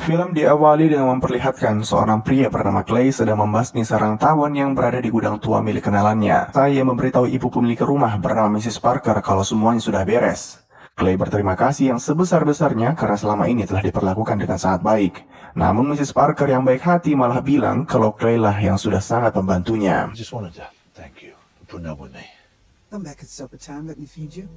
Film diawali dengan memperlihatkan seorang pria bernama Clay sedang membasmi sarang tawon yang berada di gudang tua milik kenalannya. Saya memberitahu ibu pemilik rumah bernama Mrs. Parker kalau semuanya sudah beres. Clay berterima kasih yang sebesar-besarnya karena selama ini telah diperlakukan dengan sangat baik. Namun Mrs. Parker yang baik hati malah bilang kalau Clay lah yang sudah sangat membantunya. I just wanted to thank you for putting up with me. Come back at supper time, let me feed you.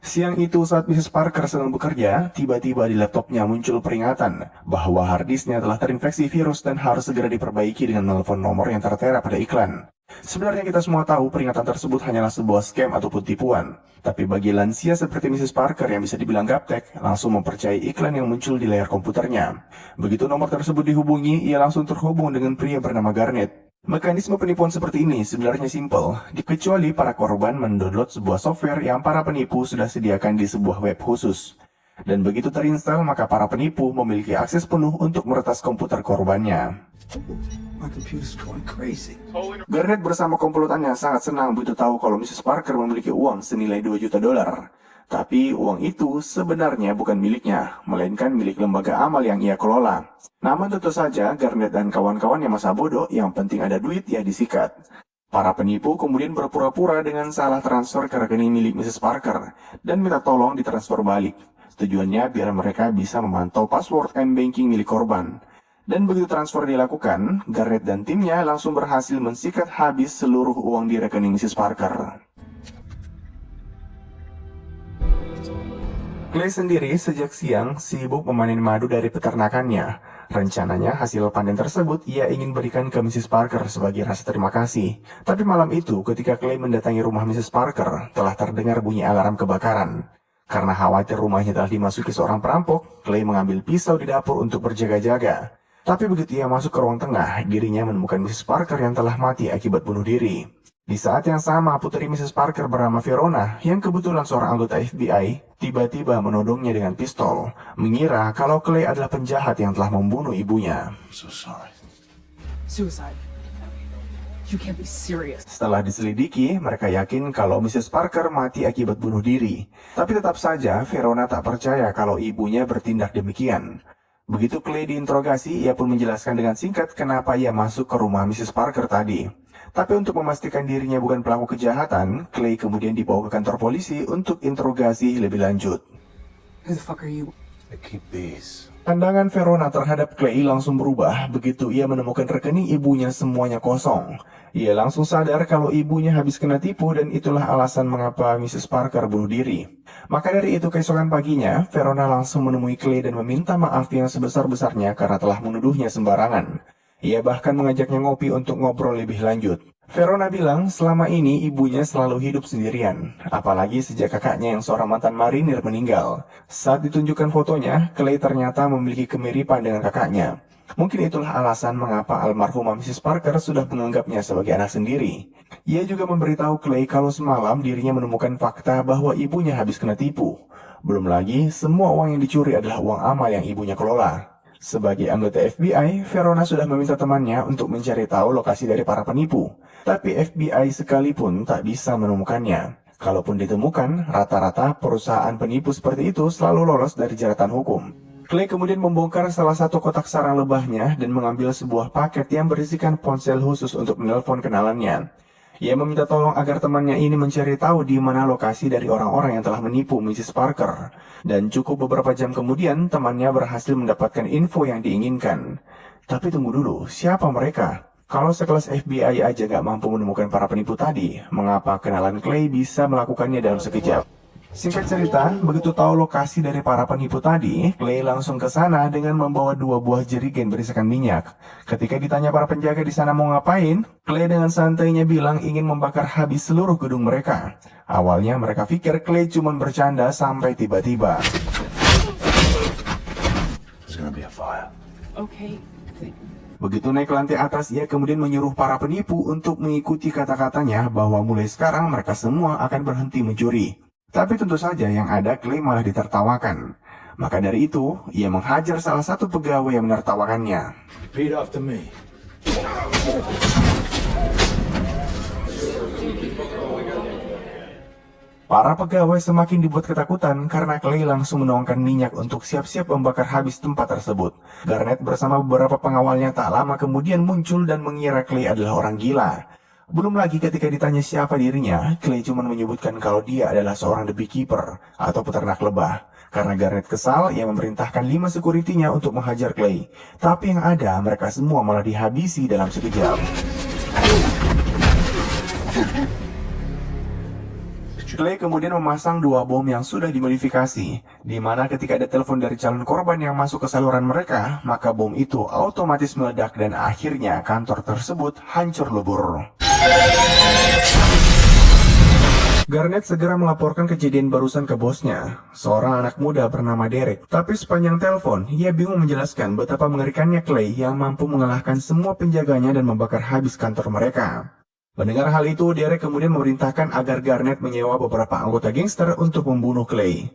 Siang itu saat Mrs. Parker sedang bekerja, tiba-tiba di laptopnya muncul peringatan bahwa harddisknya telah terinfeksi virus dan harus segera diperbaiki dengan menelpon nomor yang tertera pada iklan. Sebenarnya kita semua tahu peringatan tersebut hanyalah sebuah scam ataupun tipuan. Tapi bagi lansia seperti Mrs. Parker yang bisa dibilang gaptek, langsung mempercayai iklan yang muncul di layar komputernya. Begitu nomor tersebut dihubungi, ia langsung terhubung dengan pria bernama Garnet. Mekanisme penipuan seperti ini sebenarnya simpel, kecuali para korban mendownload sebuah software yang para penipu sudah sediakan di sebuah web khusus. Dan begitu terinstal, maka para penipu memiliki akses penuh untuk meretas komputer korbannya. My computer's going crazy. Garnet bersama komplotannya sangat senang begitu tahu kalau Mrs. Parker memiliki uang senilai 2 juta dolar. Tapi uang itu sebenarnya bukan miliknya, melainkan milik lembaga amal yang ia kelola. Namun tentu saja Garnet dan kawan-kawannya masa bodoh, yang penting ada duit ya disikat. Para penipu kemudian berpura-pura dengan salah transfer ke rekening milik Mrs. Parker dan minta tolong ditransfer balik. Tujuannya biar mereka bisa memantau password M-Banking milik korban. Dan begitu transfer dilakukan, Garnet dan timnya langsung berhasil mensikat habis seluruh uang di rekening Mrs. Parker. Clay sendiri sejak siang sibuk memanen madu dari peternakannya. Rencananya hasil panen tersebut ia ingin berikan ke Mrs. Parker sebagai rasa terima kasih. Tapi malam itu ketika Clay mendatangi rumah Mrs. Parker, telah terdengar bunyi alarm kebakaran. Karena khawatir rumahnya telah dimasuki seorang perampok, Clay mengambil pisau di dapur untuk berjaga-jaga. Tapi begitu ia masuk ke ruang tengah, dirinya menemukan Mrs. Parker yang telah mati akibat bunuh diri. Di saat yang sama, putri Mrs. Parker bernama Verona, yang kebetulan seorang anggota FBI, tiba-tiba menodongnya dengan pistol, mengira kalau Clay adalah penjahat yang telah membunuh ibunya. I'm so sorry. Suicide. You can't be serious. Setelah diselidiki, mereka yakin kalau Mrs. Parker mati akibat bunuh diri. Tapi tetap saja, Verona tak percaya kalau ibunya bertindak demikian. Begitu Clay diinterogasi, ia pun menjelaskan dengan singkat kenapa ia masuk ke rumah Mrs. Parker tadi. Tapi untuk memastikan dirinya bukan pelaku kejahatan, Clay kemudian dibawa ke kantor polisi untuk interogasi lebih lanjut. Who the fuck are you? I keep these. Pandangan Verona terhadap Clay langsung berubah begitu ia menemukan rekening ibunya semuanya kosong. Ia langsung sadar kalau ibunya habis kena tipu dan itulah alasan mengapa Mrs. Parker bunuh diri. Maka dari itu keesokan paginya, Verona langsung menemui Clay dan meminta maaf yang sebesar-besarnya karena telah menuduhnya sembarangan. Ia bahkan mengajaknya ngopi untuk ngobrol lebih lanjut. Verona bilang selama ini ibunya selalu hidup sendirian, apalagi sejak kakaknya yang seorang mantan marinir meninggal. Saat ditunjukkan fotonya, Clay ternyata memiliki kemiripan dengan kakaknya. Mungkin itulah alasan mengapa almarhumah Mrs. Parker sudah menganggapnya sebagai anak sendiri. Ia juga memberitahu Clay kalau semalam dirinya menemukan fakta bahwa ibunya habis kena tipu. Belum lagi, semua uang yang dicuri adalah uang amal yang ibunya kelola. Sebagai anggota FBI, Verona sudah meminta temannya untuk mencari tahu lokasi dari para penipu. Tapi FBI sekalipun tak bisa menemukannya. Kalaupun ditemukan, rata-rata perusahaan penipu seperti itu selalu lolos dari jeratan hukum. Clay kemudian membongkar salah satu kotak sarang lebahnya dan mengambil sebuah paket yang berisikan ponsel khusus untuk menelpon kenalannya. Ia meminta tolong agar temannya ini mencari tahu di mana lokasi dari orang-orang yang telah menipu Mrs. Parker. Dan cukup beberapa jam kemudian, temannya berhasil mendapatkan info yang diinginkan. Tapi tunggu dulu, siapa mereka? Kalau sekelas FBI aja gak mampu menemukan para penipu tadi, mengapa kenalan Clay bisa melakukannya dalam sekejap? Singkat cerita, begitu tahu lokasi dari para penipu tadi, Clay langsung ke sana dengan membawa 2 buah jerigen berisikan minyak. Ketika ditanya para penjaga di sana mau ngapain, Clay dengan santainya bilang ingin membakar habis seluruh gedung mereka. Awalnya mereka pikir Clay cuma bercanda sampai tiba-tiba. There's gonna be a fire. Okay. Begitu naik ke lantai atas, ia kemudian menyuruh para penipu untuk mengikuti kata-katanya bahwa mulai sekarang mereka semua akan berhenti mencuri. Tapi tentu saja yang ada Clay malah ditertawakan. Maka dari itu, ia menghajar salah satu pegawai yang menertawakannya. Repeat after me. Para pegawai semakin dibuat ketakutan karena Clay langsung menuangkan minyak untuk siap-siap membakar habis tempat tersebut. Garnet bersama beberapa pengawalnya tak lama kemudian muncul dan mengira Clay adalah orang gila. Belum lagi ketika ditanya siapa dirinya, Clay cuma menyebutkan kalau dia adalah seorang The Beekeeper atau peternak lebah. Karena Garnet kesal, ia memerintahkan 5 sekuritinya untuk menghajar Clay. Tapi yang ada, mereka semua malah dihabisi dalam sekejap. Clay kemudian memasang 2 bom yang sudah dimodifikasi, di mana ketika ada telepon dari calon korban yang masuk ke saluran mereka, maka bom itu otomatis meledak dan akhirnya kantor tersebut hancur lebur. Garnet segera melaporkan kejadian barusan ke bosnya, seorang anak muda bernama Derek. Tapi sepanjang telepon, ia bingung menjelaskan betapa mengerikannya Clay yang mampu mengalahkan semua penjaganya dan membakar habis kantor mereka. Mendengar hal itu, Derek kemudian memerintahkan agar Garnet menyewa beberapa anggota gangster untuk membunuh Clay.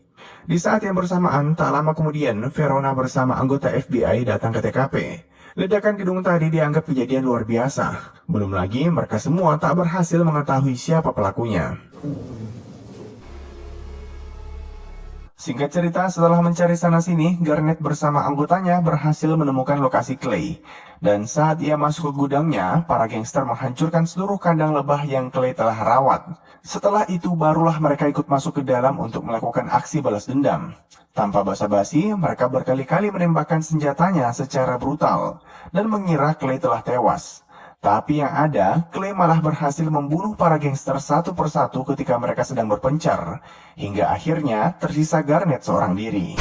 Di saat yang bersamaan, tak lama kemudian, Verona bersama anggota FBI datang ke TKP. Ledakan gedung tadi dianggap kejadian luar biasa. Belum lagi, mereka semua tak berhasil mengetahui siapa pelakunya. Singkat cerita, setelah mencari sana-sini, Garnet bersama anggotanya berhasil menemukan lokasi Clay. Dan saat ia masuk ke gudangnya, para gangster menghancurkan seluruh kandang lebah yang Clay telah rawat. Setelah itu, barulah mereka ikut masuk ke dalam untuk melakukan aksi balas dendam. Tanpa basa-basi, mereka berkali-kali menembakkan senjatanya secara brutal dan mengira Clay telah tewas. Tapi yang ada, Clay malah berhasil membunuh para gangster satu persatu ketika mereka sedang berpencar. Hingga akhirnya tersisa Garnet seorang diri.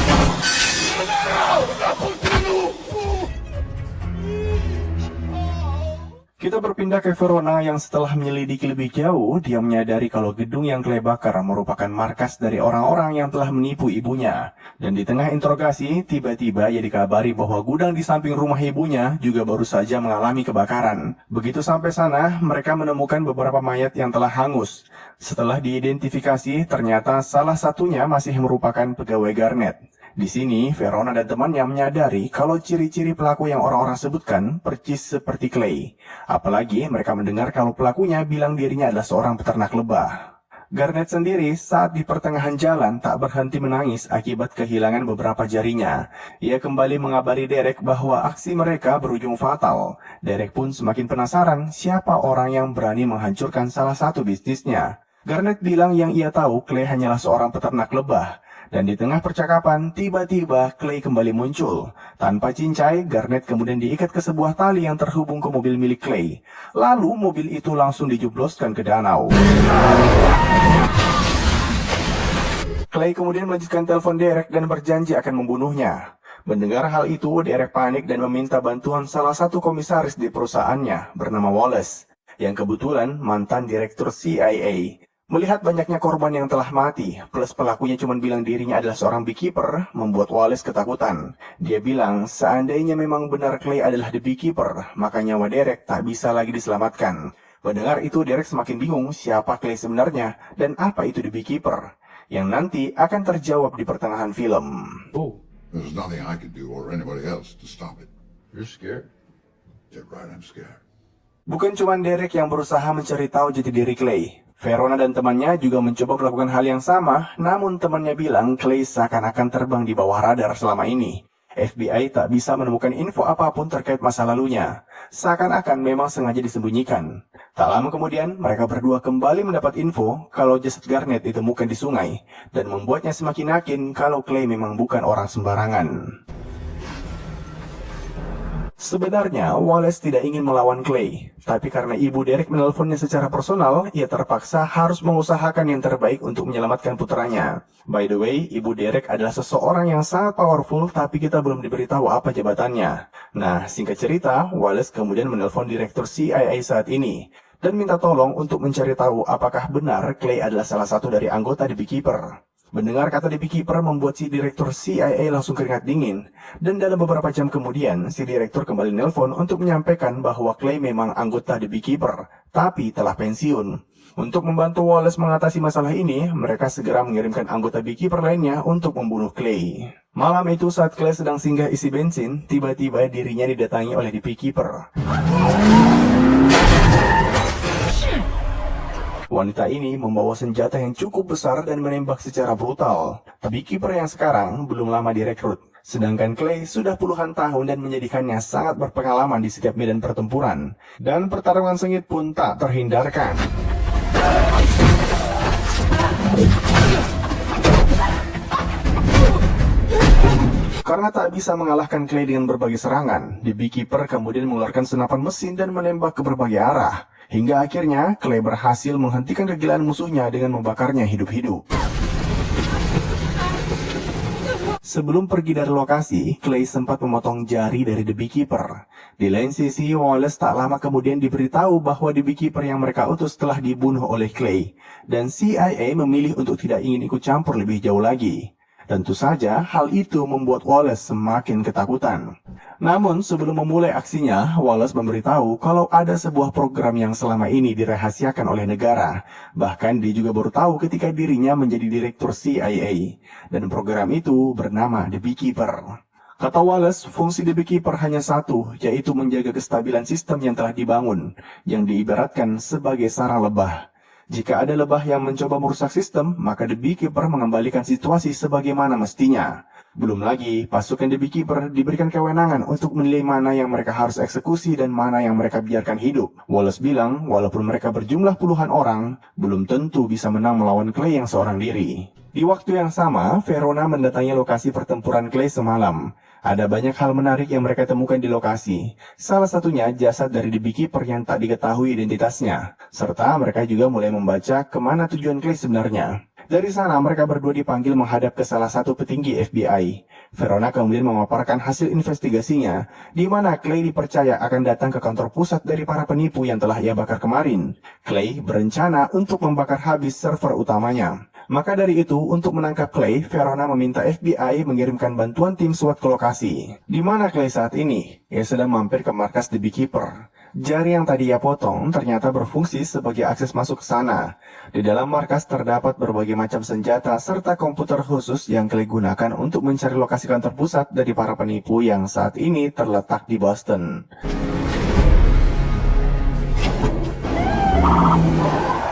Kita berpindah ke Verona yang setelah menyelidiki lebih jauh, dia menyadari kalau gedung yang Clay bakar merupakan markas dari orang-orang yang telah menipu ibunya. Dan di tengah interogasi, tiba-tiba ia dikabari bahwa gudang di samping rumah ibunya juga baru saja mengalami kebakaran. Begitu sampai sana, mereka menemukan beberapa mayat yang telah hangus. Setelah diidentifikasi, ternyata salah satunya masih merupakan pegawai Garnet. Di sini, Verona dan temannya menyadari kalau ciri-ciri pelaku yang orang-orang sebutkan percis seperti Clay. Apalagi mereka mendengar kalau pelakunya bilang dirinya adalah seorang peternak lebah. Garnet sendiri saat di pertengahan jalan tak berhenti menangis akibat kehilangan beberapa jarinya. Ia kembali mengabari Derek bahwa aksi mereka berujung fatal. Derek pun semakin penasaran siapa orang yang berani menghancurkan salah satu bisnisnya. Garnet bilang yang ia tahu Clay hanyalah seorang peternak lebah. Dan di tengah percakapan, tiba-tiba Clay kembali muncul. Tanpa cincai, Garnet kemudian diikat ke sebuah tali yang terhubung ke mobil milik Clay. Lalu mobil itu langsung dijebloskan ke danau. Clay kemudian melanjutkan telepon Derek dan berjanji akan membunuhnya. Mendengar hal itu, Derek panik dan meminta bantuan salah satu komisaris di perusahaannya bernama Wallace, yang kebetulan mantan direktur CIA. Melihat banyaknya korban yang telah mati, plus pelakunya cuma bilang dirinya adalah seorang beekeeper, membuat Wallace ketakutan. Dia bilang, seandainya memang benar Clay adalah the beekeeper, maka nyawa Derek tak bisa lagi diselamatkan. Mendengar itu, Derek semakin bingung siapa Clay sebenarnya, dan apa itu the beekeeper, yang nanti akan terjawab di pertengahan film. Oh, there's nothing I could do or anybody else to stop it. You're scared? Yeah, right, I'm scared. Bukan cuma Derek yang berusaha mencari tahu jati diri Clay. Verona dan temannya juga mencoba melakukan hal yang sama, namun temannya bilang Clay seakan-akan terbang di bawah radar selama ini. FBI tak bisa menemukan info apapun terkait masa lalunya, seakan-akan memang sengaja disembunyikan. Tak lama kemudian, mereka berdua kembali mendapat info kalau jasad Garnet ditemukan di sungai, dan membuatnya semakin yakin kalau Clay memang bukan orang sembarangan. Sebenarnya, Wallace tidak ingin melawan Clay, tapi karena ibu Derek menelponnya secara personal, ia terpaksa harus mengusahakan yang terbaik untuk menyelamatkan putranya. By the way, ibu Derek adalah seseorang yang sangat powerful, tapi kita belum diberitahu apa jabatannya. Nah, singkat cerita, Wallace kemudian menelpon direktur CIA saat ini, dan minta tolong untuk mencari tahu apakah benar Clay adalah salah satu dari anggota The Beekeeper. Mendengar kata The Beekeeper membuat si direktur CIA langsung keringat dingin. Dan dalam beberapa jam kemudian, si direktur kembali nelpon untuk menyampaikan bahwa Clay memang anggota The Beekeeper, tapi telah pensiun. Untuk membantu Wallace mengatasi masalah ini, mereka segera mengirimkan anggota Beekeeper lainnya untuk membunuh Clay. Malam itu saat Clay sedang singgah isi bensin, tiba-tiba dirinya didatangi oleh The Beekeeper. Wanita ini membawa senjata yang cukup besar dan menembak secara brutal. Beekeeper yang sekarang belum lama direkrut. Sedangkan Clay sudah puluhan tahun dan menjadikannya sangat berpengalaman di setiap medan pertempuran. Dan pertarungan sengit pun tak terhindarkan. Karena tak bisa mengalahkan Clay dengan berbagai serangan, The Beekeeper kemudian mengeluarkan senapan mesin dan menembak ke berbagai arah. Hingga akhirnya, Clay berhasil menghentikan kegilaan musuhnya dengan membakarnya hidup-hidup. Sebelum pergi dari lokasi, Clay sempat memotong jari dari The Beekeeper. Di lain sisi, Wallace tak lama kemudian diberitahu bahwa The Beekeeper yang mereka utus telah dibunuh oleh Clay. Dan CIA memilih untuk tidak ingin ikut campur lebih jauh lagi. Tentu saja, hal itu membuat Wallace semakin ketakutan. Namun, sebelum memulai aksinya, Wallace memberitahu kalau ada sebuah program yang selama ini dirahasiakan oleh negara. Bahkan dia juga baru tahu ketika dirinya menjadi direktur CIA. Dan program itu bernama The Beekeeper. Kata Wallace, fungsi The Beekeeper hanya satu, yaitu menjaga kestabilan sistem yang telah dibangun, yang diibaratkan sebagai sarang lebah. Jika ada lebah yang mencoba merusak sistem, maka The Beekeeper mengembalikan situasi sebagaimana mestinya. Belum lagi, pasukan The Beekeeper diberikan kewenangan untuk menilai mana yang mereka harus eksekusi dan mana yang mereka biarkan hidup. Wallace bilang, walaupun mereka berjumlah puluhan orang, belum tentu bisa menang melawan Clay yang seorang diri. Di waktu yang sama, Verona mendatangi lokasi pertempuran Clay semalam. Ada banyak hal menarik yang mereka temukan di lokasi. Salah satunya jasad dari The Beekeeper yang tak diketahui identitasnya. Serta mereka juga mulai membaca kemana tujuan Clay sebenarnya. Dari sana mereka berdua dipanggil menghadap ke salah satu petinggi FBI. Verona kemudian memaparkan hasil investigasinya, di mana Clay dipercaya akan datang ke kantor pusat dari para penipu yang telah ia bakar kemarin. Clay berencana untuk membakar habis server utamanya. Maka dari itu, untuk menangkap Clay, Verona meminta FBI mengirimkan bantuan tim SWAT ke lokasi. Di mana Clay saat ini? Ia sedang mampir ke markas The Beekeeper. Jari yang tadi ia potong ternyata berfungsi sebagai akses masuk ke sana. Di dalam markas terdapat berbagai macam senjata serta komputer khusus yang Clay gunakan untuk mencari lokasi kantor pusat dari para penipu yang saat ini terletak di Boston.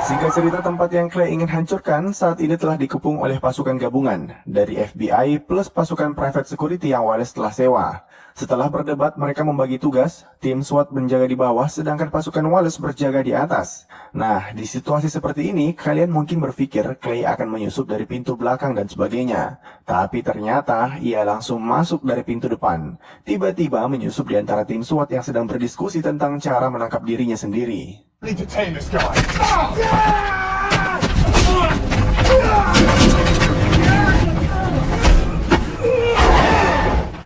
Singkat cerita, tempat yang Clay ingin hancurkan saat ini telah dikepung oleh pasukan gabungan dari FBI plus pasukan private security yang Wallace telah sewa. Setelah berdebat, mereka membagi tugas, tim SWAT menjaga di bawah sedangkan pasukan Wallace berjaga di atas. Nah, di situasi seperti ini, kalian mungkin berpikir Clay akan menyusup dari pintu belakang dan sebagainya. Tapi ternyata, ia langsung masuk dari pintu depan. Tiba-tiba menyusup di antara tim SWAT yang sedang berdiskusi tentang cara menangkap dirinya sendiri. Need to tame this guy.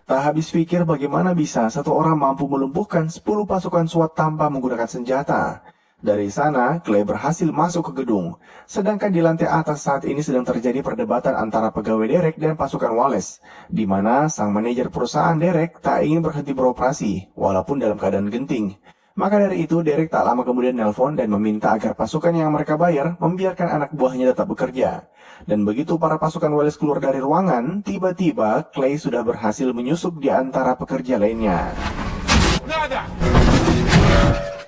Tak habis pikir bagaimana bisa satu orang mampu melumpuhkan 10 pasukan SWAT tanpa menggunakan senjata. Dari sana, Clay berhasil masuk ke gedung. Sedangkan di lantai atas saat ini sedang terjadi perdebatan antara pegawai Derek dan pasukan Wallace, di mana sang manajer perusahaan Derek tak ingin berhenti beroperasi, walaupun dalam keadaan genting. Maka dari itu, Derek tak lama kemudian nelpon dan meminta agar pasukan yang mereka bayar membiarkan anak buahnya tetap bekerja. Dan begitu para pasukan Wallace keluar dari ruangan, tiba-tiba Clay sudah berhasil menyusup di antara pekerja lainnya.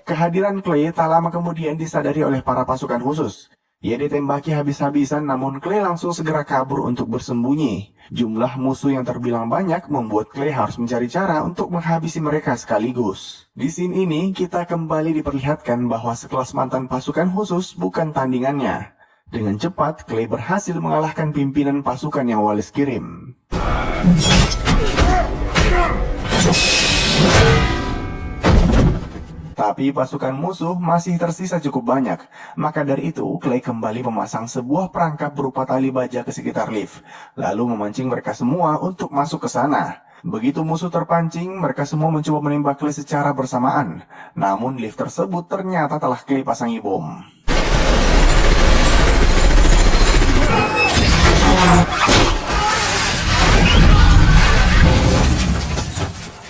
Kehadiran Clay tak lama kemudian disadari oleh para pasukan khusus. Ia ditembaki habis-habisan, namun Clay langsung segera kabur untuk bersembunyi. Jumlah musuh yang terbilang banyak membuat Clay harus mencari cara untuk menghabisi mereka sekaligus. Di scene ini, kita kembali diperlihatkan bahwa sekelas mantan pasukan khusus bukan tandingannya. Dengan cepat, Clay berhasil mengalahkan pimpinan pasukan yang Wallace kirim. Tapi pasukan musuh masih tersisa cukup banyak. Maka dari itu, Clay kembali memasang sebuah perangkap berupa tali baja ke sekitar lift, lalu memancing mereka semua untuk masuk ke sana. Begitu musuh terpancing, mereka semua mencoba menembak Clay secara bersamaan. Namun lift tersebut ternyata telah Clay pasangi bom.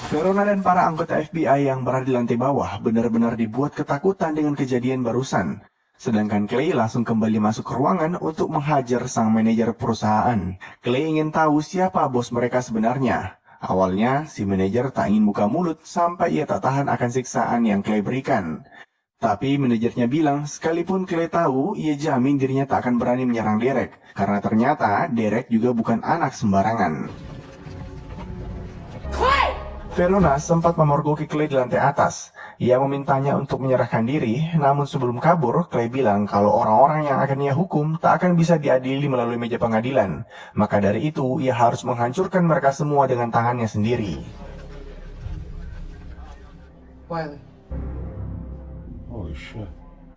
Verona dan para anggota FBI yang berada di lantai bawah benar-benar dibuat ketakutan dengan kejadian barusan. Sedangkan Clay langsung kembali masuk ke ruangan untuk menghajar sang manajer perusahaan. Clay ingin tahu siapa bos mereka sebenarnya. Awalnya, si manajer tak ingin buka mulut sampai ia tak tahan akan siksaan yang Clay berikan. Tapi manajernya bilang sekalipun Clay tahu, ia jamin dirinya tak akan berani menyerang Derek. Karena ternyata Derek juga bukan anak sembarangan. Verona sempat memergoki Clay di lantai atas. Ia memintanya untuk menyerahkan diri, namun sebelum kabur, Clay bilang kalau orang-orang yang akan ia hukum tak akan bisa diadili melalui meja pengadilan. Maka dari itu, ia harus menghancurkan mereka semua dengan tangannya sendiri. Wiley. Holy shit.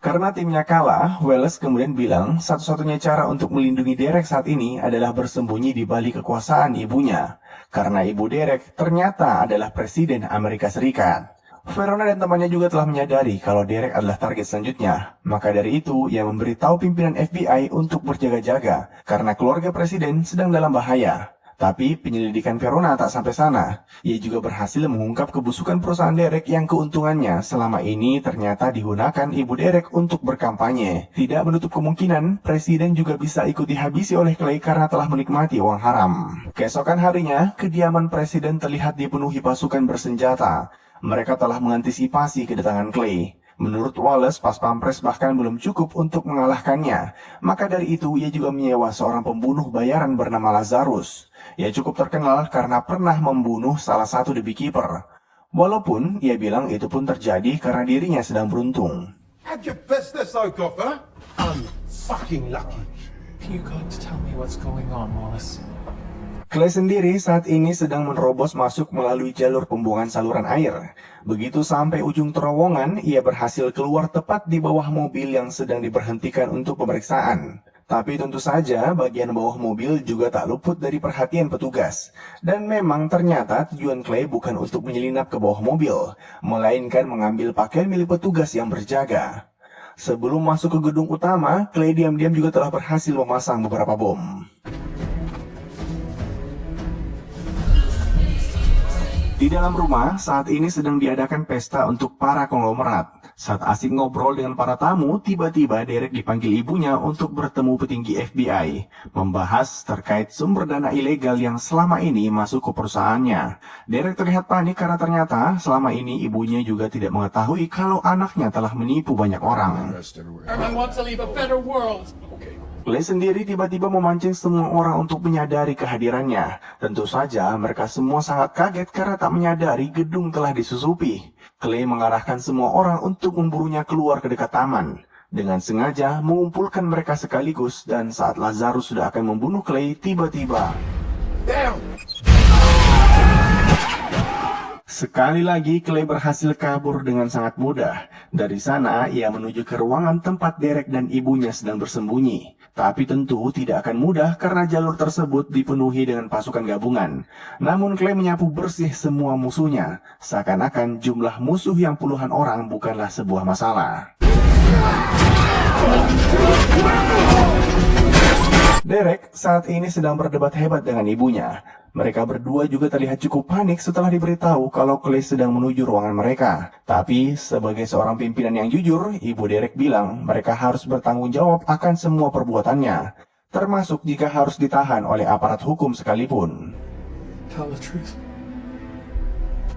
Karena timnya kalah, Wallace kemudian bilang satu-satunya cara untuk melindungi Derek saat ini adalah bersembunyi di balik kekuasaan ibunya. Karena ibu Derek ternyata adalah Presiden Amerika Serikat. Verona dan temannya juga telah menyadari kalau Derek adalah target selanjutnya. Maka dari itu, ia memberitahu pimpinan FBI untuk berjaga-jaga karena keluarga Presiden sedang dalam bahaya. Tapi penyelidikan Verona tak sampai sana. Ia juga berhasil mengungkap kebusukan perusahaan Derek yang keuntungannya selama ini ternyata digunakan ibu Derek untuk berkampanye. Tidak menutup kemungkinan Presiden juga bisa ikut dihabisi oleh Clay karena telah menikmati uang haram. Keesokan harinya, kediaman Presiden terlihat dipenuhi pasukan bersenjata. Mereka telah mengantisipasi kedatangan Clay. Menurut Wallace, pas pampres bahkan belum cukup untuk mengalahkannya. Maka dari itu, ia juga menyewa seorang pembunuh bayaran bernama Lazarus. Ia cukup terkenal karena pernah membunuh salah satu The Beekeeper. Walaupun, ia bilang itu pun terjadi karena dirinya sedang beruntung. Had your business out of her? I'm fucking lucky. You got to tell me what's going on, Wallace. Clay sendiri saat ini sedang menerobos masuk melalui jalur pembuangan saluran air. Begitu sampai ujung terowongan, ia berhasil keluar tepat di bawah mobil yang sedang diberhentikan untuk pemeriksaan. Tapi tentu saja bagian bawah mobil juga tak luput dari perhatian petugas. Dan memang ternyata tujuan Clay bukan untuk menyelinap ke bawah mobil, melainkan mengambil pakaian milik petugas yang berjaga. Sebelum masuk ke gedung utama, Clay diam-diam juga telah berhasil memasang beberapa bom. Di dalam rumah, saat ini sedang diadakan pesta untuk para konglomerat. Saat asik ngobrol dengan para tamu, tiba-tiba Derek dipanggil ibunya untuk bertemu petinggi FBI, membahas terkait sumber dana ilegal yang selama ini masuk ke perusahaannya. Derek terlihat panik karena ternyata selama ini ibunya juga tidak mengetahui kalau anaknya telah menipu banyak orang. Rest everywhere. Everyone wants to leave a better world. Clay sendiri tiba-tiba memancing semua orang untuk menyadari kehadirannya. Tentu saja mereka semua sangat kaget karena tak menyadari gedung telah disusupi. Clay mengarahkan semua orang untuk memburunya keluar ke dekat taman. Dengan sengaja mengumpulkan mereka sekaligus dan saat Lazarus sudah akan membunuh Clay, tiba-tiba sekali lagi, Clay berhasil kabur dengan sangat mudah. Dari sana, ia menuju ke ruangan tempat Derek dan ibunya sedang bersembunyi. Tapi tentu tidak akan mudah karena jalur tersebut dipenuhi dengan pasukan gabungan. Namun Clay menyapu bersih semua musuhnya. Seakan-akan jumlah musuh yang puluhan orang bukanlah sebuah masalah. Derek saat ini sedang berdebat hebat dengan ibunya. Mereka berdua juga terlihat cukup panik setelah diberitahu kalau Clay sedang menuju ruangan mereka. Tapi sebagai seorang pimpinan yang jujur, ibu Derek bilang mereka harus bertanggung jawab akan semua perbuatannya, termasuk jika harus ditahan oleh aparat hukum sekalipun. Tell the truth.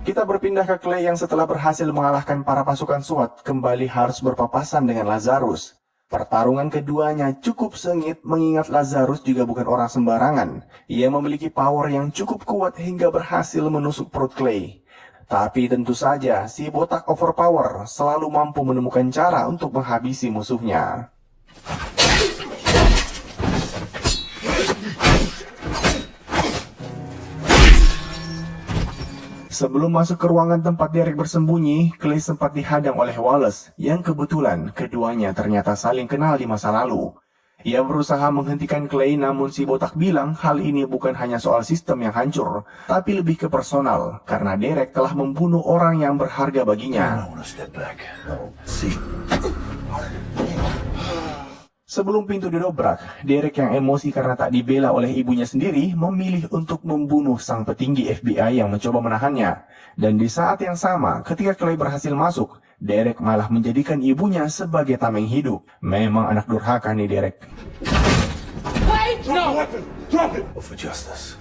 Kita berpindah ke Clay yang setelah berhasil mengalahkan para pasukan SWAT kembali harus berpapasan dengan Lazarus. Pertarungan keduanya cukup sengit mengingat Lazarus juga bukan orang sembarangan. Ia memiliki power yang cukup kuat hingga berhasil menusuk perut Clay. Tapi tentu saja si botak overpower selalu mampu menemukan cara untuk menghabisi musuhnya. Sebelum masuk ke ruangan tempat Derek bersembunyi, Clay sempat dihadang oleh Wallace, yang kebetulan keduanya ternyata saling kenal di masa lalu. Ia berusaha menghentikan Clay, namun si botak bilang hal ini bukan hanya soal sistem yang hancur, tapi lebih ke personal, karena Derek telah membunuh orang yang berharga baginya. I want to step back. See. Sebelum pintu didobrak, Derek yang emosi karena tak dibela oleh ibunya sendiri memilih untuk membunuh sang petinggi FBI yang mencoba menahannya. Dan di saat yang sama, ketika Clay berhasil masuk, Derek malah menjadikan ibunya sebagai tameng hidup. Memang anak durhaka nih Derek. Wait! No! For justice.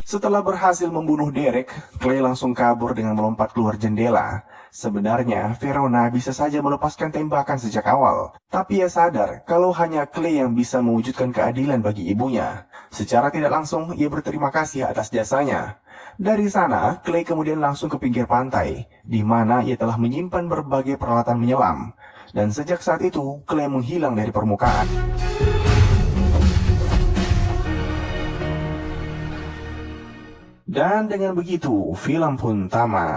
Setelah berhasil membunuh Derek, Clay langsung kabur dengan melompat keluar jendela. Sebenarnya, Verona bisa saja melepaskan tembakan sejak awal. Tapi ia sadar kalau hanya Clay yang bisa mewujudkan keadilan bagi ibunya. Secara tidak langsung, ia berterima kasih atas jasanya. Dari sana, Clay kemudian langsung ke pinggir pantai, di mana ia telah menyimpan berbagai peralatan menyelam. Dan sejak saat itu, Clay menghilang dari permukaan. Dan dengan begitu, film pun tamat.